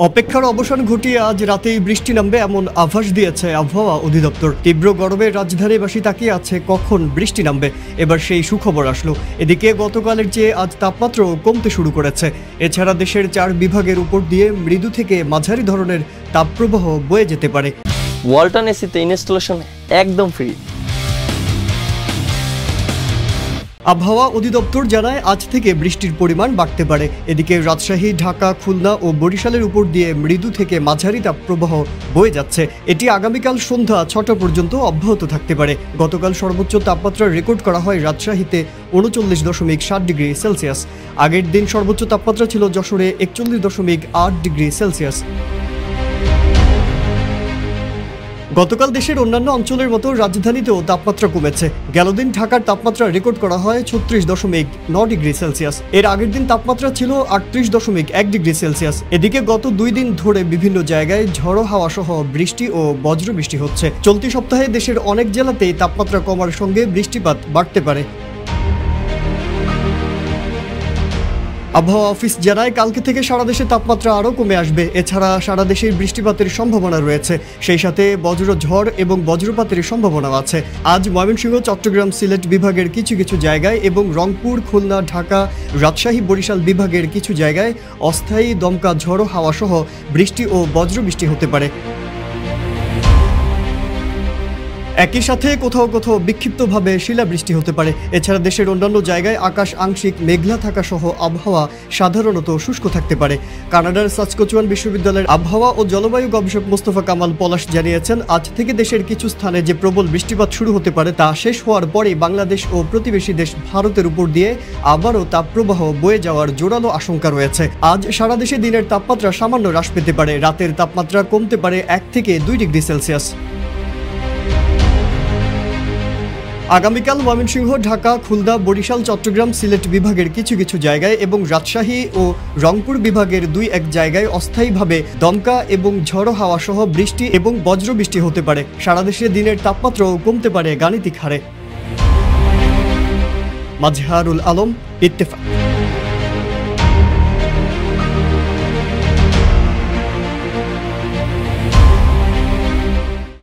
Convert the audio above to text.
অপেক্ষার অবসান ঘটিয়ে আজ রাতেই বৃষ্টি নামবে এমন আভাস দিয়েছে আবহাওয়া অধিদপ্তর। তীব্র গরমে রাজধানীবাসী তাকিয়ে আছে কখন বৃষ্টি নামবে। এবার সেই সুখবর আসলো। এদিকে গতকালের চেয়ে আজ তাপমাত্রাও কমতে শুরু করেছে। এছাড়া দেশের 4 বিভাগের উপর দিয়ে মৃদু থেকে মাঝারি ধরনের তাপপ্রবাহ বয়ে যেতে পারে। ওয়ালটন এসিতে ইনস্টলেশন একদম ফ্রি। আবহাওয়া অধিদপ্তর জানায় আজ থেকে বৃষ্টির পরিমাণ বাড়তে পারে। এদিকে রাজশাহী, ঢাকা, খুলনা ও বরিশালের উপর দিয়ে মৃদু থেকে মাঝারি তাপপ্রবাহ বয়ে যাচ্ছে। এটি আগামীকাল সন্ধ্যা 6টা পর্যন্ত অব্যাহত থাকতে পারে। গতকাল সর্বোচ্চ তাপমাত্রা রেকর্ড করা হয় রাজশাহীতে 39.7 ডিগ্রি সেলসিয়াস। আগের দিন সর্বোচ্চ তাপমাত্রা ছিল যশোরে 41.8 ডিগ্রি সেলসিয়াস। গতকাল দেশের অন্যান্য অঞ্চলের মতো রাজধানীতেও তাপমাত্রা কমেছে। গেল দিন ঢাকার তাপমাত্রা রেকর্ড করা হয় 36.9 ডিগ্রি সেলসিয়াস। এর আগের দিন তাপমাত্রা ছিল 38.1 ডিগ্রি সেলসিয়াস। এদিকে গত 2 দিন ধরে বিভিন্ন জায়গায় ঝড়ো হাওয়া সহ বৃষ্টি ও বজ্রবৃষ্টি হচ্ছে। চলতি সপ্তাহে দেশের অনেক জেলাতেই তাপমাত্রা কমার সঙ্গে বৃষ্টিপাত বাড়তে পারে। আবহাওয়া অফিস জানায় কালকে থেকে সারা দেশে তাপমাত্রা আরও কমে আসবে। এছাড়া সারা দেশের বৃষ্টিপাতের সম্ভাবনা রয়েছে। সেই সাথে বজ্র ঝড় এবং বজ্রপাতের সম্ভাবনাও আছে। আজ ময়মনসিংহ, চট্টগ্রাম, সিলেট বিভাগের কিছু কিছু জায়গায় এবং রংপুর, খুলনা, ঢাকা, রাজশাহী, বরিশাল বিভাগের কিছু জায়গায় অস্থায়ী দমকা ঝড়ো হাওয়া সহ বৃষ্টি ও বজ্রবৃষ্টি হতে পারে। একই সাথে কোথাও কোথাও বিক্ষিপ্তভাবে শিলাবৃষ্টি হতে পারে। এছাড়া দেশের অন্যান্য জায়গায় আকাশ আংশিক মেঘলা থাকা সহ আবহাওয়া সাধারণত শুষ্ক থাকতে পারে। কানাডার সাসকোচুয়ান বিশ্ববিদ্যালয়ের আবহাওয়া ও জলবায়ু গবেষক মোস্তফা কামাল পলাশ জানিয়েছেন, আজ থেকে দেশের কিছু স্থানে যে প্রবল বৃষ্টিপাত শুরু হতে পারে তা শেষ হওয়ার পরেই বাংলাদেশ ও প্রতিবেশী দেশ ভারতের উপর দিয়ে আবারও তাপপ্রবাহ বয়ে যাওয়ার জোরালো আশঙ্কা রয়েছে। আজ সারা দেশে দিনের তাপমাত্রা সামান্য হ্রাস পেতে পারে। রাতের তাপমাত্রা কমতে পারে 1 থেকে 2 ডিগ্রি সেলসিয়াস। আগামীকাল ময়মনসিংহ, ঢাকা, খুলনা, বরিশাল, চট্টগ্রাম, সিলেট বিভাগের কিছু কিছু জায়গায় এবং রাজশাহী ও রংপুর বিভাগের 2-1 জায়গায় অস্থায়ীভাবে দমকা এবং ঝড়ো হাওয়া সহ বৃষ্টি এবং বজ্রবৃষ্টি হতে পারে। সারা দেশে দিনের তাপমাত্রাও কমতে পারে গাণিতিক হারে। মাজহারুল আলম, ইত্তেফাক।